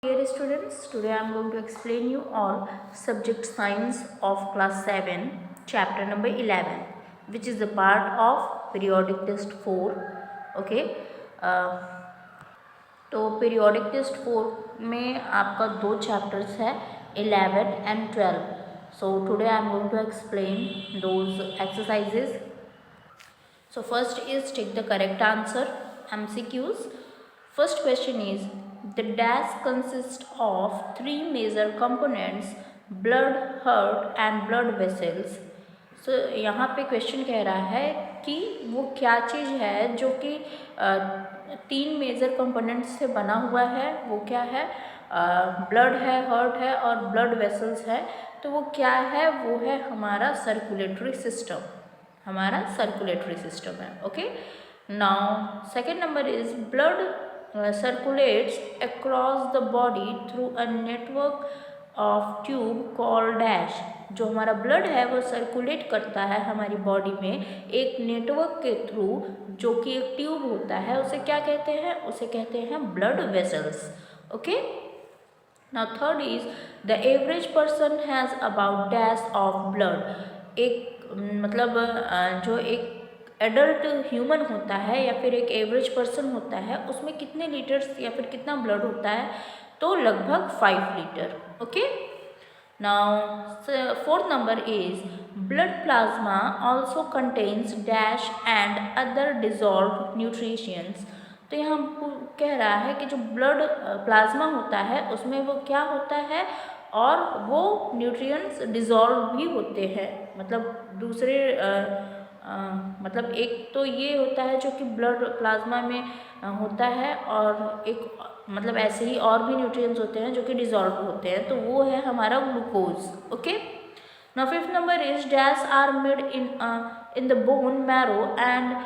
Dear students, today I am going to explain you all subject science of class 7 chapter number 11 which is the part of periodic test 4. Okay, तो periodic test 4 में आपका दो chapters है 11 and 12. So today I am going to explain those exercises. So first is take the correct answer, MCQs. First question is the dash consists of three major components, blood, heart and blood vessels. So यहाँ पे question कह रहा है कि वो क्या चीज़ है जो कि तीन मेजर कंपोनेंट्स से बना हुआ है. वो क्या है? ब्लड है, हार्ट है और ब्लड वेसल्स है. तो वो क्या है? वो है हमारा सर्कुलेटरी सिस्टम. हमारा सर्कुलेटरी सिस्टम है. Okay, now second number is blood circulates across the body through a network of tube called dash. जो हमारा ब्लड है वो सर्कुलेट करता है हमारी बॉडी में एक नेटवर्क के थ्रू, जो कि एक ट्यूब होता है. उसे क्या कहते हैं? उसे कहते हैं blood vessels. Okay, now third is the average person has about dash of blood. एक मतलब जो एक एडल्ट ह्यूमन होता है या फिर एक एवरेज पर्सन होता है उसमें कितने लीटर्स या फिर कितना ब्लड होता है? तो लगभग 5 litre. Okay, now fourth number is blood plasma also contains dash and other dissolve nutritions. तो यहाँ कह रहा है कि जो ब्लड प्लाज्मा होता है उसमें वो क्या होता है और वो न्यूट्रिएंट्स डिजॉल्व भी होते हैं. मतलब दूसरे मतलब एक तो ये होता है जो कि ब्लड प्लाज्मा में होता है और एक मतलब ऐसे ही और भी न्यूट्रिएंट्स होते हैं जो कि डिजॉल्व होते हैं. तो वो है हमारा glucose. Okay, now fifth number is dash are made in the bone marrow and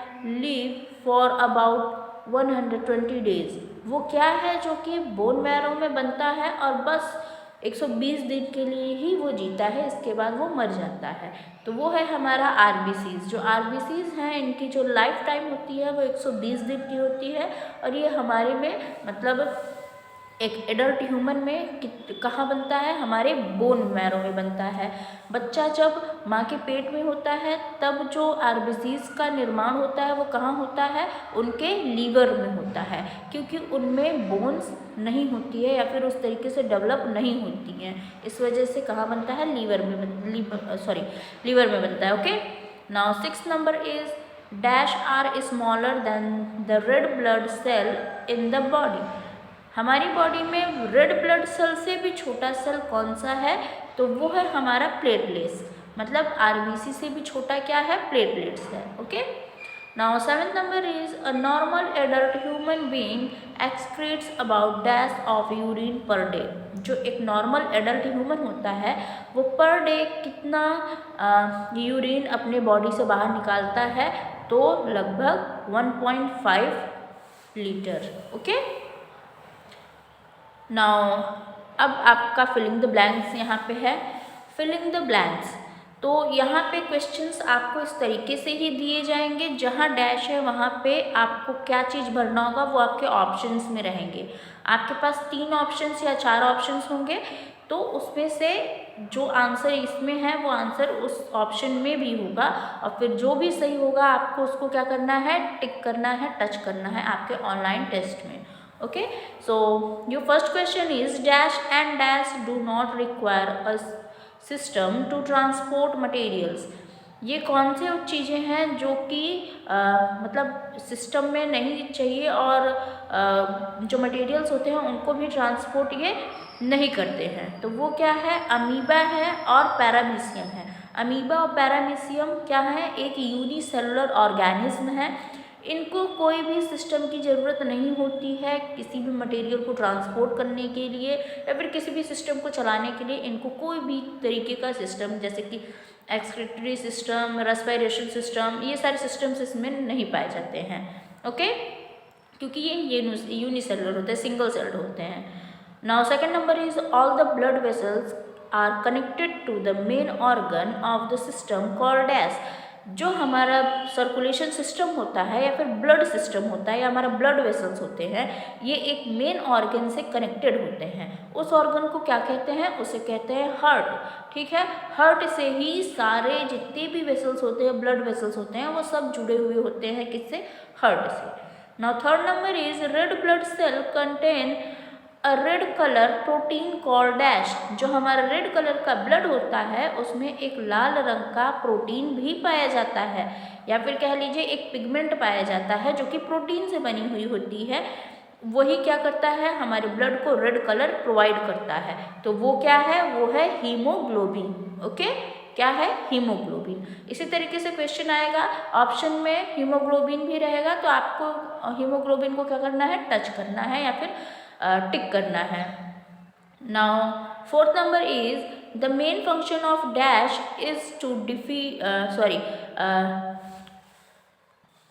live for about 120 days. वो क्या है जो कि बोन मैरो में बनता है और बस 120 दिन के लिए ही वो जीता है, इसके बाद वो मर जाता है. तो वो है हमारा आरबीसीज. जो आरबीसीज हैं इनकी जो लाइफ टाइम होती है वो 120 दिन की होती है और ये हमारे में मतलब एक एडल्ट ह्यूमन में कहाँ बनता है? हमारे बोन मैरो में बनता है. बच्चा जब माँ के पेट में होता है तब जो आरबीसीज का निर्माण होता है वो कहाँ होता है? उनके लीवर में होता है, क्योंकि उनमें बोन्स नहीं होती है या फिर उस तरीके से डेवलप नहीं होती हैं. इस वजह से कहाँ बनता है? लीवर में बनता है. Okay, now six number is dash are smaller than the red blood cell in the body. हमारी बॉडी में रेड ब्लड सेल से भी छोटा सेल कौन सा है? तो वो है हमारा प्लेटलेट्स. मतलब आरबीसी से भी छोटा क्या है? प्लेटलेट्स है. Okay, now seventh number is a normal adult human being excretes about dash of urine per day. जो एक नॉर्मल एडल्ट ह्यूमन होता है वो पर डे कितना यूरिन अपने बॉडी से बाहर निकालता है? तो लगभग 1.5 लीटर. ओके, नाउ अब आपका फिलिंग द ब्लैंक्स यहाँ पे है. फिलिंग द ब्लैंक्स, तो यहाँ पे क्वेश्चंस आपको इस तरीके से ही दिए जाएंगे. जहाँ डैश है वहाँ पे आपको क्या चीज़ भरना होगा वो आपके ऑप्शंस में रहेंगे. आपके पास 3 ऑप्शंस या 4 ऑप्शंस होंगे, तो उसमें से जो आंसर इसमें है वो आंसर उस ऑप्शन में भी होगा और फिर जो भी सही होगा आपको उसको क्या करना है? टिक करना है, टच करना है आपके ऑनलाइन टेस्ट में. Okay, so your first question is dash and dash do not require a system to transport materials. ये कौन से चीज़ें हैं जो कि मतलब सिस्टम में नहीं चाहिए और जो मटेरियल्स होते हैं उनको भी ट्रांसपोर्ट ये नहीं करते हैं. तो वो क्या है? अमीबा है और पैरामीशियम है. अमीबा और पैरामीशियम क्या है? एक यूनिसेलुलर ऑर्गेनिज्म है. इनको कोई भी सिस्टम की ज़रूरत नहीं होती है किसी भी मटेरियल को ट्रांसपोर्ट करने के लिए या फिर किसी भी सिस्टम को चलाने के लिए. इनको कोई भी तरीके का सिस्टम जैसे कि एक्सक्रीटरी सिस्टम, रेस्पिरेशन सिस्टम, ये सारे सिस्टम्स इसमें नहीं पाए जाते हैं. ओके, क्योंकि ये यूनिसेलुलर होते हैं, सिंगल सेल्ड होते हैं. Now second number is all the blood vessels are connected to the main organ of the system called dash. जो हमारा सर्कुलेशन सिस्टम होता है या फिर ब्लड सिस्टम होता है या हमारा ब्लड वेसल्स होते हैं, ये एक मेन ऑर्गन से कनेक्टेड होते हैं। उस ऑर्गन को क्या कहते हैं? उसे कहते हैं हार्ट। ठीक है, हार्ट से ही सारे जितने भी वेसल्स होते हैं, ब्लड वेसल्स होते हैं, वो सब जुड़े हुए होते हैं किससे? हार्ट से। Now third number is red blood cell contain a red colour protein called dash. जो हमारा रेड कलर का ब्लड होता है उसमें एक लाल रंग का प्रोटीन भी पाया जाता है, या फिर कह लीजिए एक पिगमेंट पाया जाता है जो कि प्रोटीन से बनी हुई होती है। वही क्या करता है? हमारे ब्लड को रेड कलर प्रोवाइड करता है। तो वो क्या है? वो है हीमोग्लोबिन। ओके, क्या है? हीमोग्लोबिन। इसी तरीके से क्वेश्चन आएगा, ऑप्शन में हीमोग्लोबिन भी रहेगा तो आपको हीमोग्लोबिन को क्या करना है? टच करना है या फिर टिक करना है। Now fourth number is the main function of dash is to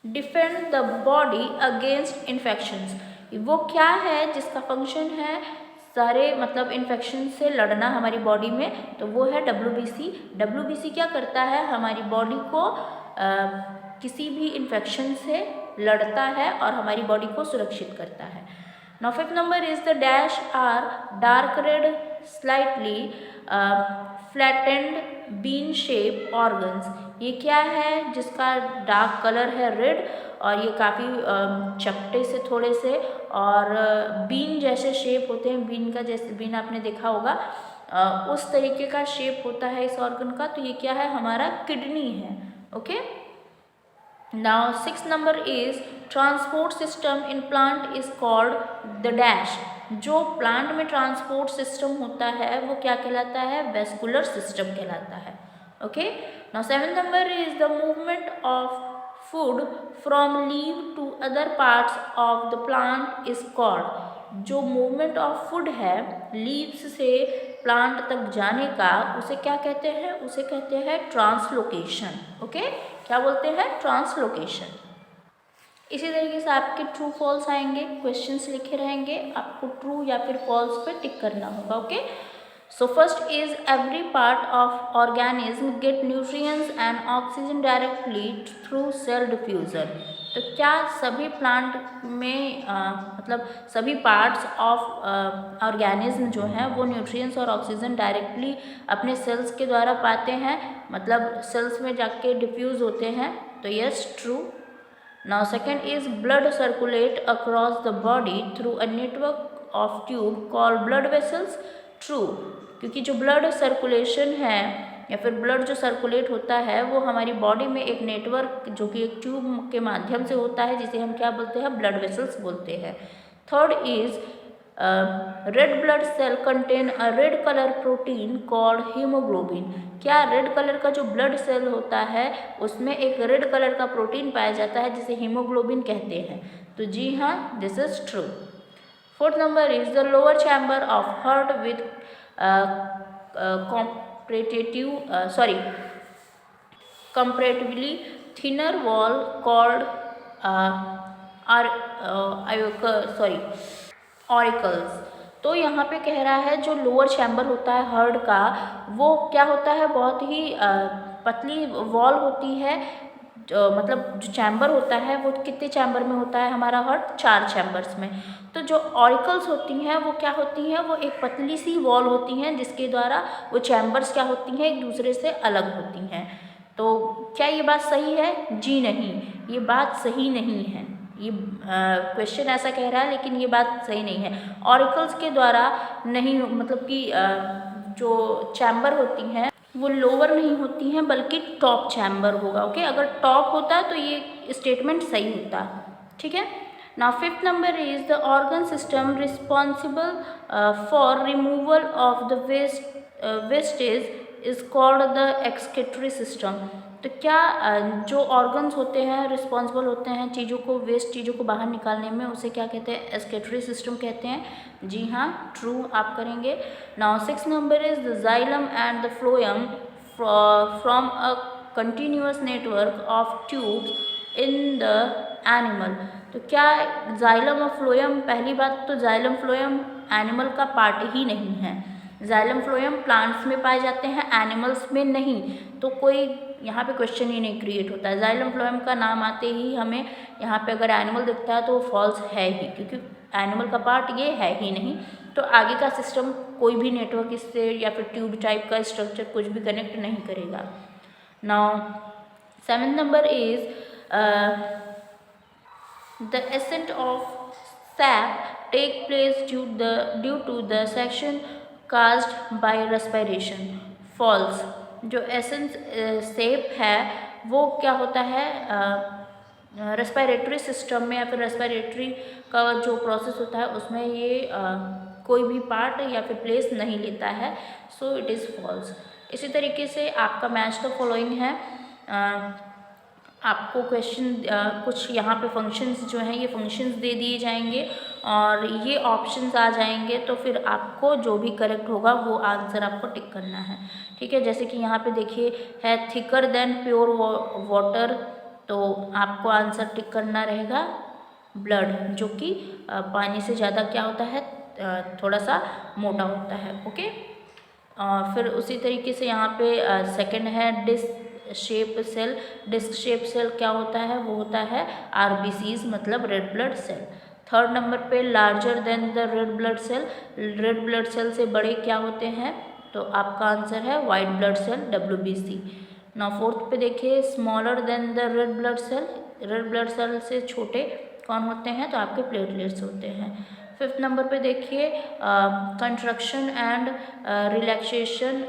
defend the body against infections. वो क्या है जिसका फंक्शन है सारे मतलब इन्फेक्शन से लड़ना हमारी बॉडी में? तो वो है WBC। WBC क्या करता है? हमारी बॉडी को किसी भी इन्फेक्शन से लड़ता है और हमारी बॉडी को सुरक्षित करता है। Now fifth number is the dash are dark red, slightly flattened bean shape organs। ये क्या है जिसका डार्क कलर है रेड और ये काफ़ी चपटे से थोड़े से और बीन जैसे शेप होते हैं। बीन का जैसे बीन आपने देखा होगा उस तरीके का शेप होता है इस ऑर्गन का। तो ये क्या है? हमारा किडनी है। Okay, Now sixth number is transport system in plant is called the dash। जो प्लांट में ट्रांसपोर्ट सिस्टम होता है वो क्या कहलाता है? वेस्कुलर सिस्टम कहलाता है। Okay, now seventh number is the movement of food from leave to other parts of the plant is called. जो मूवमेंट ऑफ फूड है लीव्स से प्लांट तक जाने का, उसे क्या कहते हैं? उसे कहते हैं ट्रांसलोकेशन। ओके, क्या बोलते हैं? ट्रांसलोकेशन। इसी तरीके से आपके ट्रू फॉल्स आएंगे, क्वेश्चंस लिखे रहेंगे, आपको ट्रू या फिर फॉल्स पे टिक करना होगा। Okay, so first is every part of organism get nutrients and oxygen directly through cell diffuser. तो क्या सभी प्लांट में मतलब सभी पार्ट्स ऑफ ऑर्गेनिज्म जो हैं वो न्यूट्रिएंट्स और ऑक्सीजन डायरेक्टली अपने सेल्स के द्वारा पाते हैं, मतलब सेल्स में जाके डिफ्यूज़ होते हैं? तो yes, true. Now second is blood circulate across the body through a network of tube called blood vessels. True, क्योंकि जो ब्लड सर्कुलेशन है या फिर ब्लड जो सर्कुलेट होता है वो हमारी बॉडी में एक नेटवर्क जो कि एक ट्यूब के माध्यम से होता है, जिसे हम क्या बोलते हैं? ब्लड वेसल्स बोलते हैं। Third is red blood cell contain a red colour protein called haemoglobin. क्या रेड कलर का जो ब्लड सेल होता है उसमें एक रेड कलर का प्रोटीन पाया जाता है जिसे हीमोग्लोबिन कहते हैं? तो जी हाँ, this is true. Fourth number is the lower chamber of heart with comparatively thinner wall called auricles. तो यहाँ पे कह रहा है जो लोअर चैम्बर होता है हार्ट का वो क्या होता है? बहुत ही पतली वॉल होती है। मतलब जो चैम्बर होता है वो कितने चैम्बर में होता है हमारा हार्ट? 4 चैम्बर्स में। तो जो ऑरिकल्स होती हैं वो क्या होती हैं? वो एक पतली सी वॉल होती हैं जिसके द्वारा वो चैम्बर्स क्या होती हैं? एक दूसरे से अलग होती हैं। तो क्या ये बात सही है? जी नहीं, ये बात सही नहीं है। ये क्वेश्चन ऐसा कह रहा है लेकिन ये बात सही नहीं है। ऑरिकल्स के द्वारा नहीं, मतलब कि जो चैम्बर होती हैं वो लोअर नहीं होती हैं बल्कि टॉप चैम्बर होगा। ओके, अगर टॉप होता है तो ये स्टेटमेंट सही होता। ठीक है, now fifth number is the organ system responsible for removal of the wastage is called the excretory system. तो क्या जो ऑर्गन्स होते हैं रिस्पॉन्सिबल होते हैं चीज़ों को, वेस्ट चीज़ों को बाहर निकालने में, उसे क्या कहते हैं? एक्सक्रीटरी सिस्टम कहते हैं। जी हाँ, ट्रू आप करेंगे। Now six number is the xylem and the phloem from a continuous network of tubes in the animal. तो क्या जाइलम और फ्लोएम, पहली बात तो जाइलम फ्लोएम एनिमल का पार्ट ही नहीं है। जाइलम फ्लोएम प्लांट्स में पाए जाते हैं, एनिमल्स में नहीं। तो कोई यहाँ पे क्वेश्चन ही नहीं क्रिएट होता है। जाइलम फ्लोएम का नाम आते ही हमें यहाँ पे अगर एनिमल दिखता है तो फॉल्स है ही, क्योंकि एनिमल का पार्ट ये है ही नहीं। तो आगे का सिस्टम कोई भी नेटवर्क इससे या फिर ट्यूब टाइप का स्ट्रक्चर कुछ भी कनेक्ट नहीं करेगा। Now 7th number is the ascent of sap take place due to the section caused by respiration. False. जो एसेंस सेप है वो क्या होता है, रेस्पिरेटरी सिस्टम में या फिर रेस्पिरेटरी का जो प्रोसेस होता है उसमें ये कोई भी पार्ट या फिर प्लेस नहीं लेता है, सो इट इज़ फॉल्स। इसी तरीके से आपका मैच द फॉलोइंग है। आपको क्वेश्चन कुछ यहाँ पे फंक्शंस जो हैं ये फंक्शंस दे दिए जाएंगे और ये ऑप्शंस आ जाएंगे, तो फिर आपको जो भी करेक्ट होगा वो आंसर आपको टिक करना है। ठीक है, जैसे कि यहाँ पे देखिए है थिकर देन प्योर वाटर, तो आपको आंसर टिक करना रहेगा ब्लड, जो कि पानी से ज़्यादा क्या होता है, थोड़ा सा मोटा होता है। ओके, फिर उसी तरीके से यहाँ पे सेकंड है disc shape cell. Disc shape cell क्या होता है, वो होता है आरबीसीज मतलब red blood cell. Third number पे larger than the red blood cell, red blood cell से बड़े क्या होते हैं, तो आपका आंसर है वाइट ब्लड सेल WBC। ना फोर्थ पे देखिए smaller than the red blood cell, red blood cell से छोटे कौन होते हैं, तो आपके प्लेटलेट्स होते हैं। फिफ्थ नंबर पे देखिए construction and relaxation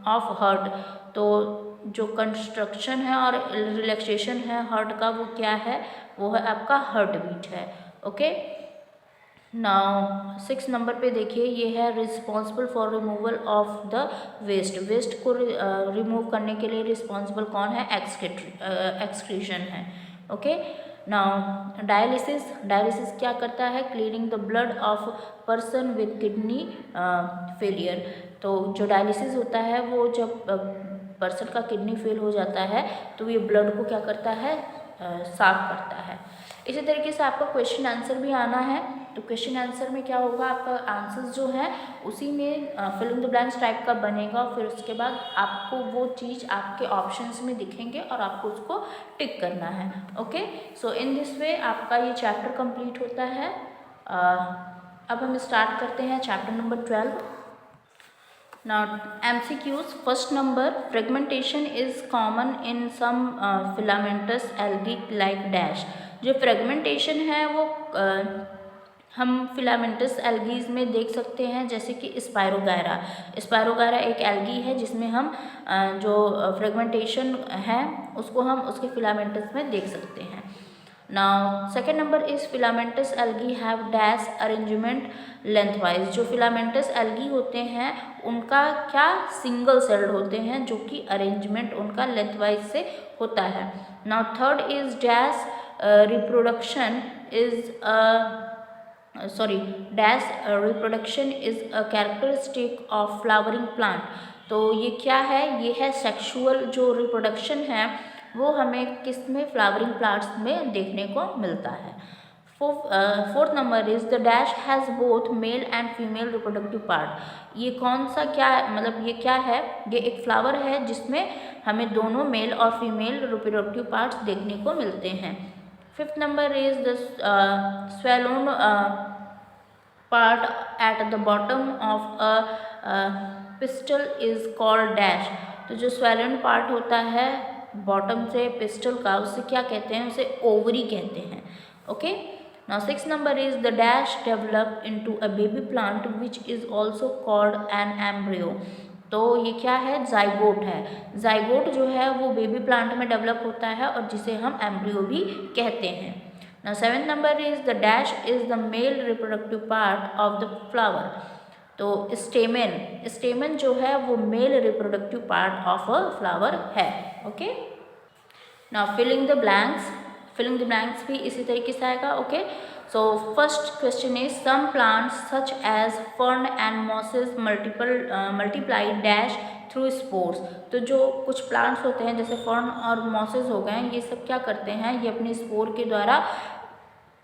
of heart, तो जो कंस्ट्रक्शन है और रिलैक्सेशन है हार्ट का वो क्या है, वो है आपका हार्ट बीट है। ओके, नाउ 6 नंबर पे देखिए ये है responsible for removal of the waste, waste को रिमूव करने के लिए रिस्पॉन्सिबल कौन है, एक्सक्रीशन है। ओके, नाउ डायलिसिस, डायलिसिस क्या करता है, cleaning the blood of person with kidney failure, तो जो डायलिसिस होता है वो जब पर्सन का किडनी फेल हो जाता है तो ये ब्लड को क्या करता है, साफ करता है। इसी तरीके से आपका क्वेश्चन आंसर भी आना है, तो क्वेश्चन आंसर में क्या होगा, आपका आंसर्स जो है उसी में fill in the blanks type का बनेगा, फिर उसके बाद आपको वो चीज़ आपके ऑप्शंस में दिखेंगे और आपको उसको टिक करना है। Okay, so in this way आपका ये चैप्टर कंप्लीट होता है। अब हम स्टार्ट करते हैं chapter number 12। Now MCQs, first number, fragmentation is common in some filamentous algae like dash। जो फ्रेगमेंटेशन है वो हम फिलामेंटस एल्गीज में देख सकते हैं, जैसे कि स्पायरोगायरा। स्पायरोगायरा एक एल्गी है जिसमें हम जो फ्रेगमेंटेशन है उसको हम उसके फिलामेंटस में देख सकते हैं। Now second number is filamentous algae have dash arrangement lengthwise. जो फिलामेंटस एल्गी होते हैं उनका क्या सिंगल सेल्ड होते हैं, जो कि अरेंजमेंट उनका लेंथवाइज से होता है। Now third is dash reproduction is dash reproduction is a characteristic of flowering plant. तो ये क्या है, ये है सेक्सुअल जो रिप्रोडक्शन है वो हमें किस में, फ्लावरिंग प्लांट्स में देखने को मिलता है। Fourth number is the dash has both male and female reproductive part. ये कौन सा क्या मतलब ये क्या है, ये एक फ्लावर है जिसमें हमें दोनों मेल और फीमेल रिप्रोडक्टिव पार्ट्स देखने को मिलते हैं। Fifth number is the swollen part at the bottom of a pistil is called dash. तो जो स्वेलोन पार्ट होता है बॉटम से पिस्टल का, उसे क्या कहते हैं, उसे ओवरी कहते हैं। Okay, now 6 number is the dash develop into a baby plant which is also called an embryo. तो ये क्या है, जाइगोट है। जाइगोट जो है वो बेबी प्लांट में डेवलप होता है और जिसे हम एम्ब्रियो भी कहते हैं। Now 7 number is the dash is the male reproductive part of the flower. तो स्टेमेन, स्टेमेन जो है वो male reproductive part of a flower है। Okay, now filling the blanks, filling the blanks भी इसी तरीके से आएगा। Okay, so first question is some plants such as fern and mosses multiply dash through spores. तो जो कुछ प्लांट्स होते हैं जैसे फर्न और मॉसेस हो गए, ये सब क्या करते हैं, ये अपने स्पोर के द्वारा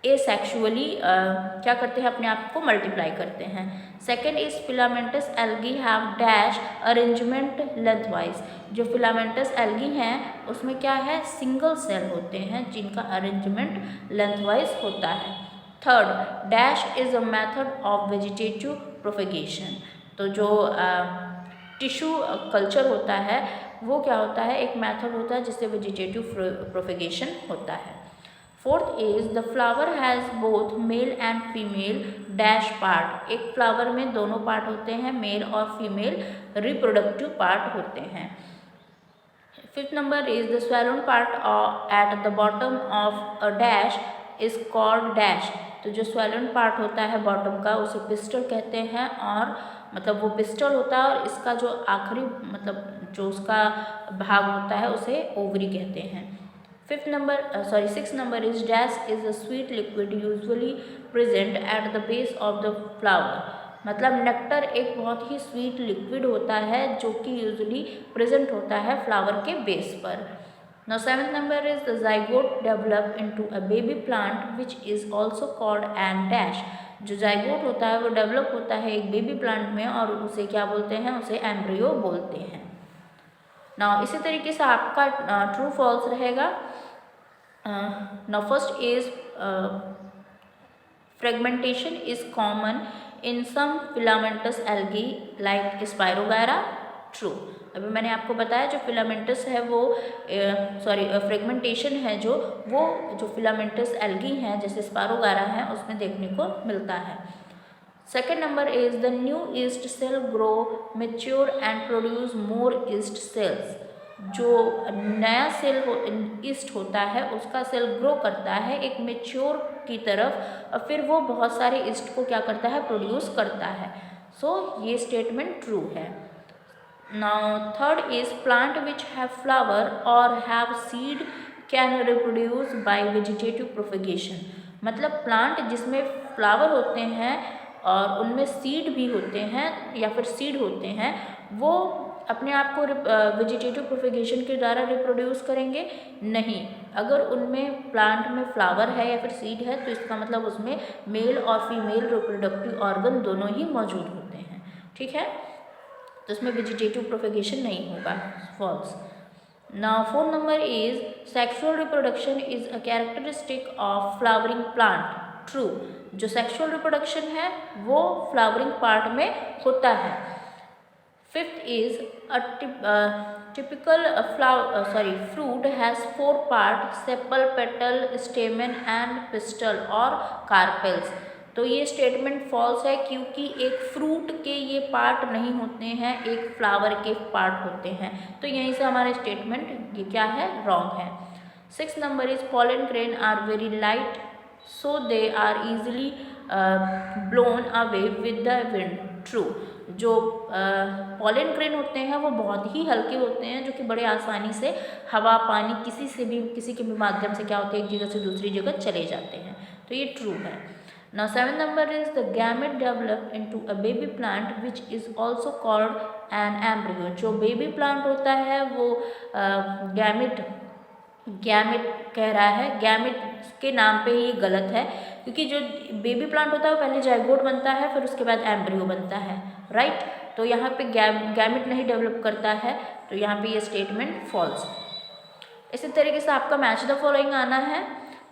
एसेक्सुअली क्या करते हैं, अपने आप को मल्टीप्लाई करते हैं। Second is filamentous algae have dash arrangement lengthwise. जो फिलामेंटस एल्गी हैं उसमें क्या है, सिंगल सेल होते हैं जिनका अरेंजमेंट लेंथवाइज होता है। Third, dash is a method of vegetative propagation. तो जो टिश्यू कल्चर होता है वो क्या होता है, एक मेथड होता है जिससे वेजिटेटिव प्रोपेगेशन होता है। Fourth is the flower has both male and female dash part. एक फ्लावर में दोनों पार्ट होते हैं, मेल और फीमेल रिप्रोडक्टिव पार्ट होते हैं। Fifth number is the swollen part at the bottom of a dash is called dash. तो जो swollen पार्ट होता है बॉटम का उसे पिस्टल कहते हैं, और मतलब वो पिस्टल होता है, और इसका जो आखिरी मतलब जो उसका भाग होता है उसे ओवरी कहते हैं। Six number is dash is a sweet liquid usually present at the base of the flower. मतलब नेक्टर एक बहुत ही स्वीट लिक्विड होता है जो कि यूजुअली प्रेजेंट होता है फ्लावर के बेस पर। Now seventh number is the zygote develop into a baby plant which is also called an dash। जो जाइगोट होता है वो डेवलप होता है एक बेबी प्लांट में, और उसे क्या बोलते हैं, उसे एम्ब्रियो बोलते हैं। नाउ इसी तरीके से आपका ट्रू फॉल्स रहेगा। Now first is fragmentation is common in some filamentous algae like spirogyra. True. अभी मैंने आपको बताया जो फिलामेंटस है वो फ्रेगमेंटेशन है जो फिलामेंटस एल्गी हैं जैसे स्पायरोगायरा हैं उसमें देखने को मिलता है। Second number is the new yeast cell grow mature and produce more yeast cells. जो नया सेल ईस्ट होता है उसका सेल ग्रो करता है एक मेच्योर की तरफ, और फिर वो बहुत सारे ईस्ट को क्या करता है, प्रोड्यूस करता है। सो ये स्टेटमेंट ट्रू है। Now third is plant which have flower और have seed can reproduce by vegetative propagation. मतलब प्लांट जिसमें फ्लावर होते हैं और उनमें सीड भी होते हैं या फिर सीड होते हैं, वो अपने आप को वेजिटेटिव प्रोपेगेशन के द्वारा रिप्रोड्यूस करेंगे नहीं। अगर उनमें प्लांट में फ्लावर है या फिर सीड है तो इसका मतलब उसमें मेल और फीमेल रिप्रोडक्टिव ऑर्गन दोनों ही मौजूद होते हैं। ठीक है, तो उसमें वेजिटेटिव प्रोपेगेशन नहीं होगा। False. Now fourth number is sexual reproduction is a characteristic of flowering plant. True. जो सेक्सुअल रिप्रोडक्शन है वो फ्लावरिंग पार्ट में होता है। Fifth is a typical fruit has 4 parts sepal, petal, stamen and pistil और carpels. तो ये statement false है क्योंकि एक फ्रूट के ये पार्ट नहीं होते हैं, एक फ्लावर के पार्ट होते हैं। तो यहीं से हमारा स्टेटमेंट ये क्या है, रॉन्ग है। Six number is pollen grain are very light so they are easily blown away with the wind। True. जो पॉलन ग्रेन होते हैं वो बहुत ही हल्के होते हैं जो कि बड़े आसानी से हवा पानी किसी के भी माध्यम से क्या होते हैं, एक जगह से दूसरी जगह चले जाते हैं। तो ये ट्रू है। Now seven number is the gamete develop into a baby plant which is also called an embryo. जो बेबी प्लांट होता है वो गैमेट कह रहा है, गैमेट के नाम पे ही गलत है क्योंकि जो बेबी प्लांट होता है वो पहले जाइगोट बनता है फिर उसके बाद एम्ब्रियो बनता है, राइट। तो यहाँ पे गैमेट नहीं डेवलप करता है, तो यहाँ पे ये स्टेटमेंट फॉल्स। इसी तरीके से आपका मैच द फॉलोइंग आना है।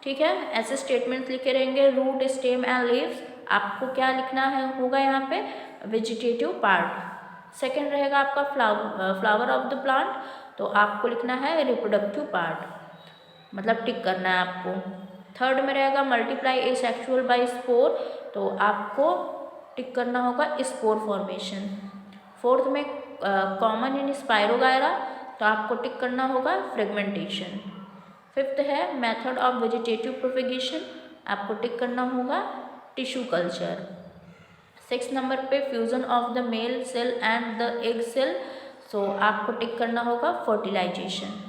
ठीक है, ऐसे स्टेटमेंट्स लिखे रहेंगे। रूट, स्टेम एंड लीव्स, आपको क्या लिखना है होगा यहाँ पे, वेजिटेटिव पार्ट। सेकेंड रहेगा आपका फ्लावर ऑफ द प्लांट, तो आपको लिखना है रिप्रोडक्टिव पार्ट, मतलब टिक करना है आपको। थर्ड में रहेगा मल्टीप्लाई एसेक्सुअल बाय स्पोर, तो आपको टिक करना होगा स्पोर फॉर्मेशन। फोर्थ में कॉमन इन स्पायरोगायरा, तो आपको टिक करना होगा फ्रेगमेंटेशन। फिफ्थ है मेथड ऑफ वेजिटेटिव प्रोपेगेशन, आपको टिक करना होगा टिश्यू कल्चर। सिक्स नंबर पे fusion of the male cell and the egg cell, so आपको टिक करना होगा फर्टिलाइजेशन।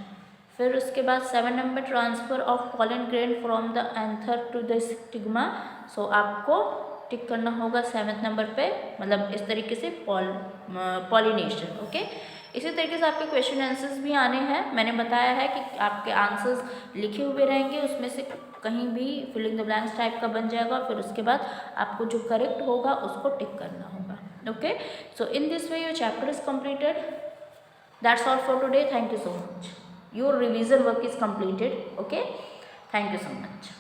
फिर उसके बाद 7 नंबर transfer of pollen grain from the anther to the stigma, so आपको टिक करना होगा 7th नंबर पे, मतलब इस तरीके से पॉलिनेशन। ओके, इसी तरीके से आपके क्वेश्चन आंसर्स भी आने हैं। मैंने बताया है कि आपके आंसर्स लिखे हुए रहेंगे, उसमें से कहीं भी फिलिंग द ब्लैंक्स टाइप का बन जाएगा और फिर उसके बाद आपको जो करेक्ट होगा उसको टिक करना होगा। Okay, so in this way your chapter is completed. That's all for today. Thank you so much. Your revision work is completed. Okay, thank you so much.